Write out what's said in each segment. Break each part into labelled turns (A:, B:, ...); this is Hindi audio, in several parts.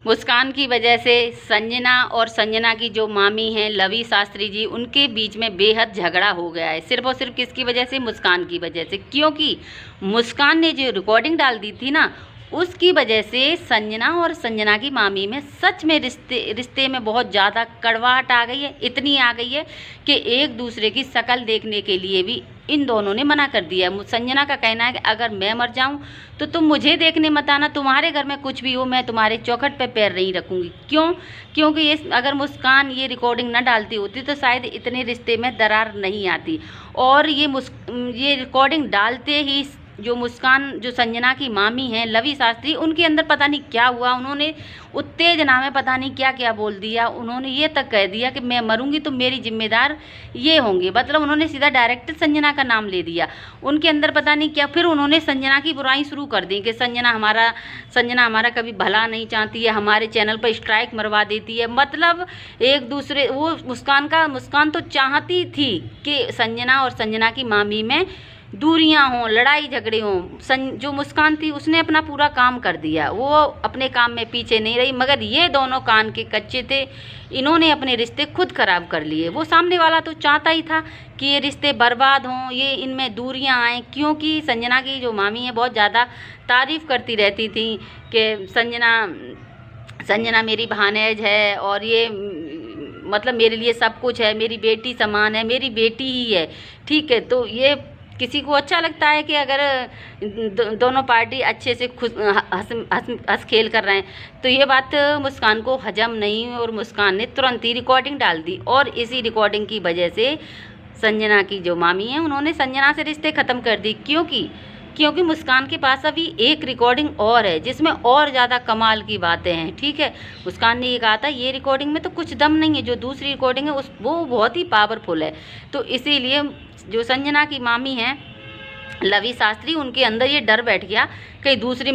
A: मुस्कान की वजह से संजना और संजना की जो मामी हैं लवी शास्त्री जी, उनके बीच में बेहद झगड़ा हो गया है। सिर्फ और सिर्फ किसकी वजह से? मुस्कान की वजह से। क्योंकि मुस्कान ने जो रिकॉर्डिंग डाल दी थी ना, उसकी वजह से संजना और संजना की मामी में सच में रिश्ते में बहुत ज़्यादा कड़वाहट आ गई है। इतनी आ गई है कि एक दूसरे की शक्ल देखने के लिए भी इन दोनों ने मना कर दिया। संजना का कहना है कि अगर मैं मर जाऊं तो तुम मुझे देखने मत आना, तुम्हारे घर में कुछ भी हो मैं तुम्हारे चौखट पे पैर नहीं रखूंगी। क्यों? क्योंकि ये अगर मुस्कान ये रिकॉर्डिंग न डालती होती तो शायद इतने रिश्ते में दरार नहीं आती। और ये रिकॉर्डिंग डालते ही जो मुस्कान, जो संजना की मामी हैं लवी शास्त्री, उनके अंदर पता नहीं क्या हुआ, उन्होंने उत्तेजना में पता नहीं क्या क्या बोल दिया। उन्होंने ये तक कह दिया कि मैं मरूंगी तो मेरी जिम्मेदार ये होंगे। मतलब उन्होंने सीधा डायरेक्ट संजना का नाम ले दिया। उनके अंदर पता नहीं क्या, फिर उन्होंने संजना की बुराई शुरू कर दी कि संजना हमारा कभी भला नहीं चाहती है, हमारे चैनल पर स्ट्राइक मरवा देती है। मतलब एक दूसरे, वो मुस्कान तो चाहती थी कि संजना और संजना की मामी में दूरियां हों, लड़ाई झगड़े हों। जो मुस्कान थी उसने अपना पूरा काम कर दिया, वो अपने काम में पीछे नहीं रही। मगर ये दोनों कान के कच्चे थे, इन्होंने अपने रिश्ते खुद खराब कर लिए। वो सामने वाला तो चाहता ही था कि ये रिश्ते बर्बाद हों, ये इनमें दूरियां आएँ। क्योंकि संजना की जो मामी है बहुत ज़्यादा तारीफ़ करती रहती थी कि संजना मेरी भानेज है और ये मतलब मेरे लिए सब कुछ है, मेरी बेटी समान है, मेरी बेटी ही है। ठीक है, तो ये किसी को अच्छा लगता है कि अगर दोनों पार्टी अच्छे से खुश हंस खेल कर रहे हैं। तो ये बात मुस्कान को हजम नहीं, और मुस्कान ने तुरंत ही रिकॉर्डिंग डाल दी। और इसी रिकॉर्डिंग की वजह से संजना की जो मामी हैं उन्होंने संजना से रिश्ते ख़त्म कर दी। क्योंकि मुस्कान के पास अभी एक रिकॉर्डिंग और है जिसमें और ज़्यादा कमाल की बातें हैं। ठीक है, मुस्कान ने ये कहा था ये रिकॉर्डिंग में तो कुछ दम नहीं है, जो दूसरी रिकॉर्डिंग है वो बहुत ही पावरफुल है। तो इसीलिए जो संजना की मामी हैं लवी शास्त्री, उनके अंदर ये डर बैठ गया कहीं दूसरी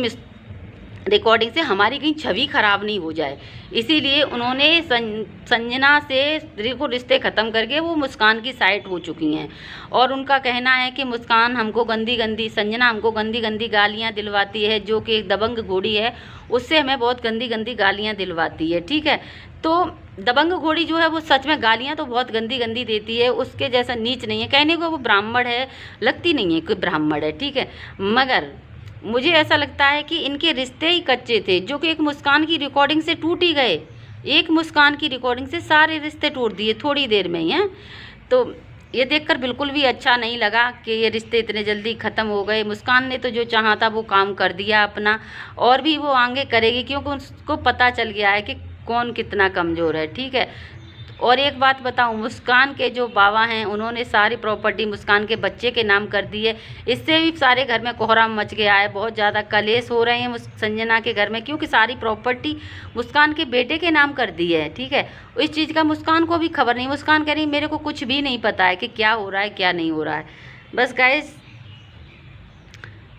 A: रिकॉर्डिंग से हमारी कहीं छवि खराब नहीं हो जाए। इसीलिए उन्होंने संजना से रिश्ते ख़त्म करके वो मुस्कान की साइड हो चुकी हैं। और उनका कहना है कि मुस्कान हमको संजना हमको गंदी गंदी गालियाँ दिलवाती है, जो कि एक दबंग घोड़ी है, उससे हमें बहुत गंदी गंदी गालियाँ दिलवाती है। ठीक है, तो दबंग घोड़ी जो है वो सच में गालियाँ तो बहुत गंदी गंदी देती है, उसके जैसा नीच नहीं है। कहने को वो ब्राह्मण है, लगती नहीं है कोई ब्राह्मण है। ठीक है, मगर मुझे ऐसा लगता है कि इनके रिश्ते ही कच्चे थे, जो कि एक मुस्कान की रिकॉर्डिंग से टूट ही गए। एक मुस्कान की रिकॉर्डिंग से सारे रिश्ते टूट दिए थोड़ी देर में ही हैं। तो ये देखकर बिल्कुल भी अच्छा नहीं लगा कि ये रिश्ते इतने जल्दी ख़त्म हो गए। मुस्कान ने तो जो चाहा था वो काम कर दिया अपना, और भी वो आगे करेगी, क्योंकि उसको पता चल गया है कि कौन कितना कमज़ोर है। ठीक है, और एक बात बताऊं, मुस्कान के जो बाबा हैं उन्होंने सारी प्रॉपर्टी मुस्कान के बच्चे के नाम कर दी है। इससे भी सारे घर में कोहराम मच गया है, बहुत ज़्यादा कलेश हो रहे हैं संजना के घर में, क्योंकि सारी प्रॉपर्टी मुस्कान के बेटे के नाम कर दी है। ठीक है, इस चीज़ का मुस्कान को भी खबर नहीं। मुस्कान कह रही मेरे को कुछ भी नहीं पता है कि क्या हो रहा है क्या नहीं हो रहा है। बस गाइस,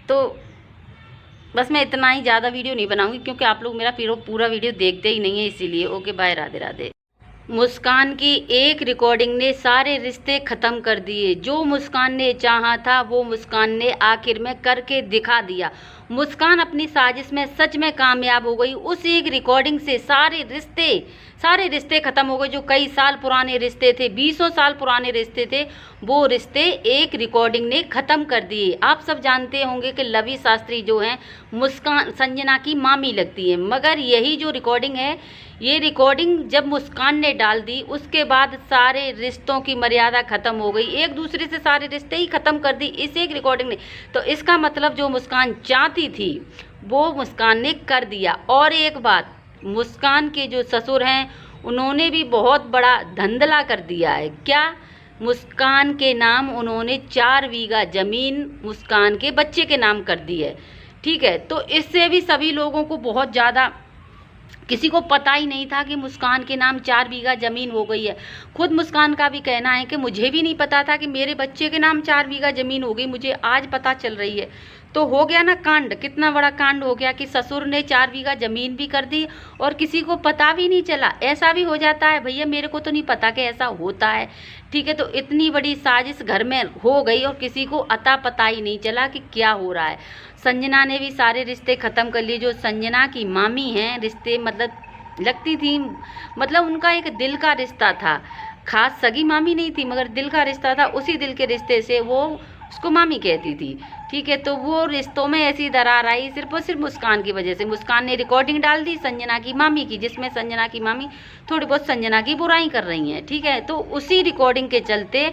A: तो बस मैं इतना ही, ज़्यादा वीडियो नहीं बनाऊंगी क्योंकि आप लोग मेरा पूरा वीडियो देखते ही नहीं है, इसीलिए। Okay bye, Radhe Radhe. मुस्कान की एक रिकॉर्डिंग ने सारे रिश्ते ख़त्म कर दिए। जो मुस्कान ने चाहा था वो मुस्कान ने आखिर में करके दिखा दिया। मुस्कान अपनी साजिश में सच में कामयाब हो गई। उस एक रिकॉर्डिंग से सारे रिश्ते ख़त्म हो गए। जो कई साल पुराने रिश्ते थे, 20 साल पुराने रिश्ते थे, वो रिश्ते एक रिकॉर्डिंग ने ख़त्म कर दिए। आप सब जानते होंगे कि लवी शास्त्री जो हैं मुस्कान संजना की मामी लगती है, मगर यही जो रिकॉर्डिंग है, ये रिकॉर्डिंग जब मुस्कान ने डाल दी उसके बाद सारे रिश्तों की मर्यादा ख़त्म हो गई। एक दूसरे से सारे रिश्ते ही ख़त्म कर दी इस एक रिकॉर्डिंग ने। तो इसका मतलब जो मुस्कान चाहती थी वो मुस्कान ने कर दिया। और एक बात, मुस्कान के जो ससुर हैं उन्होंने भी बहुत बड़ा धंधला कर दिया है। क्या? मुस्कान के नाम उन्होंने 4 बीघा ज़मीन मुस्कान के बच्चे के नाम कर दी है। ठीक है, तो इससे भी सभी लोगों को बहुत ज़्यादा, किसी को पता ही नहीं था कि मुस्कान के नाम 4 बीघा ज़मीन हो गई है। खुद मुस्कान का भी कहना है कि मुझे भी नहीं पता था कि मेरे बच्चे के नाम 4 बीघा ज़मीन हो गई, मुझे आज पता चल रही है। तो हो गया ना कांड, कितना बड़ा कांड हो गया कि ससुर ने 4 बीघा जमीन भी कर दी और किसी को पता भी नहीं चला। ऐसा भी हो जाता है भैया, मेरे को तो नहीं पता कि ऐसा होता है, ठीक है। तो इतनी बड़ी साजिश घर में हो गई और किसी को अता पता ही नहीं चला कि क्या हो रहा है। संजना ने भी सारे रिश्ते ख़त्म कर लिए। जो संजना की मामी हैं, रिश्ते मतलब लगती थी, मतलब उनका एक दिल का रिश्ता था, खास सगी मामी नहीं थी मगर दिल का रिश्ता था। उसी दिल के रिश्ते से वो उसको मामी कहती थी, ठीक है। तो वो रिश्तों में ऐसी दरार आई सिर्फ और सिर्फ मुस्कान की वजह से। मुस्कान ने रिकॉर्डिंग डाल दी संजना की मामी की, जिसमें संजना की मामी थोड़ी बहुत संजना की बुराई कर रही हैं, ठीक है। तो उसी रिकॉर्डिंग के चलते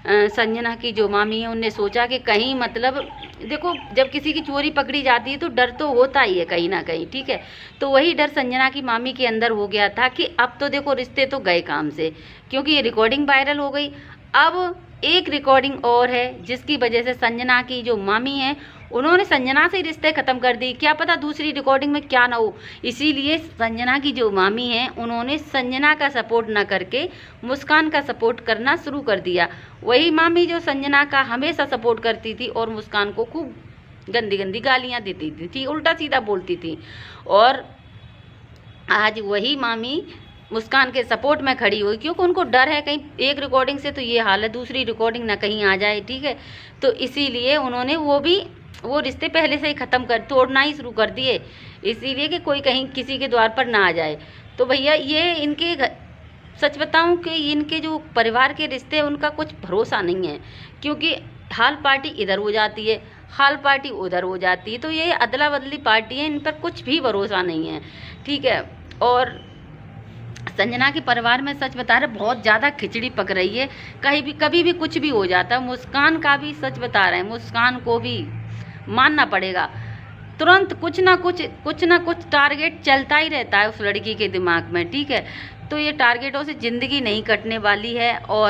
A: संजना की जो मामी है उनने सोचा कि कहीं मतलब देखो, जब किसी की चोरी पकड़ी जाती है तो डर तो होता ही है कहीं ना कहीं, ठीक है। तो वही डर संजना की मामी के अंदर हो गया था कि अब तो देखो रिश्ते तो गए काम से, क्योंकि ये रिकॉर्डिंग वायरल हो गई। अब एक रिकॉर्डिंग और है जिसकी वजह से संजना की जो मामी है उन्होंने संजना से रिश्ते ख़त्म कर दी। क्या पता दूसरी रिकॉर्डिंग में क्या ना हो, इसीलिए संजना की जो मामी है उन्होंने संजना का सपोर्ट ना करके मुस्कान का सपोर्ट करना शुरू कर दिया। वही मामी जो संजना का हमेशा सपोर्ट करती थी और मुस्कान को खूब गंदी गंदी गालियाँ देती थी, उल्टा सीधा बोलती थी। और आज वही मामी मुस्कान के सपोर्ट में खड़ी हुई, क्योंकि उनको डर है कहीं एक रिकॉर्डिंग से तो ये हाल है, दूसरी रिकॉर्डिंग ना कहीं आ जाए, ठीक है। तो इसीलिए उन्होंने वो रिश्ते पहले से ही ख़त्म कर तोड़ना ही शुरू कर दिए, इसीलिए कि कोई कहीं किसी के द्वार पर ना आ जाए। तो भैया ये इनके सच बताऊं कि इनके जो परिवार के रिश्ते हैं उनका कुछ भरोसा नहीं है, क्योंकि हाल पार्टी इधर हो जाती है, हाल पार्टी उधर हो जाती है। तो ये अदला बदली पार्टी है, इन पर कुछ भी भरोसा नहीं है, ठीक है। और संजना के परिवार में सच बता रहे बहुत ज़्यादा खिचड़ी पक रही है, कभी भी कुछ भी हो जाता है। मुस्कान का भी सच बता रहे हैं, मुस्कान को भी मानना पड़ेगा, तुरंत कुछ ना कुछ टारगेट चलता ही रहता है उस लड़की के दिमाग में, ठीक है। तो ये टारगेटों से ज़िंदगी नहीं कटने वाली है। और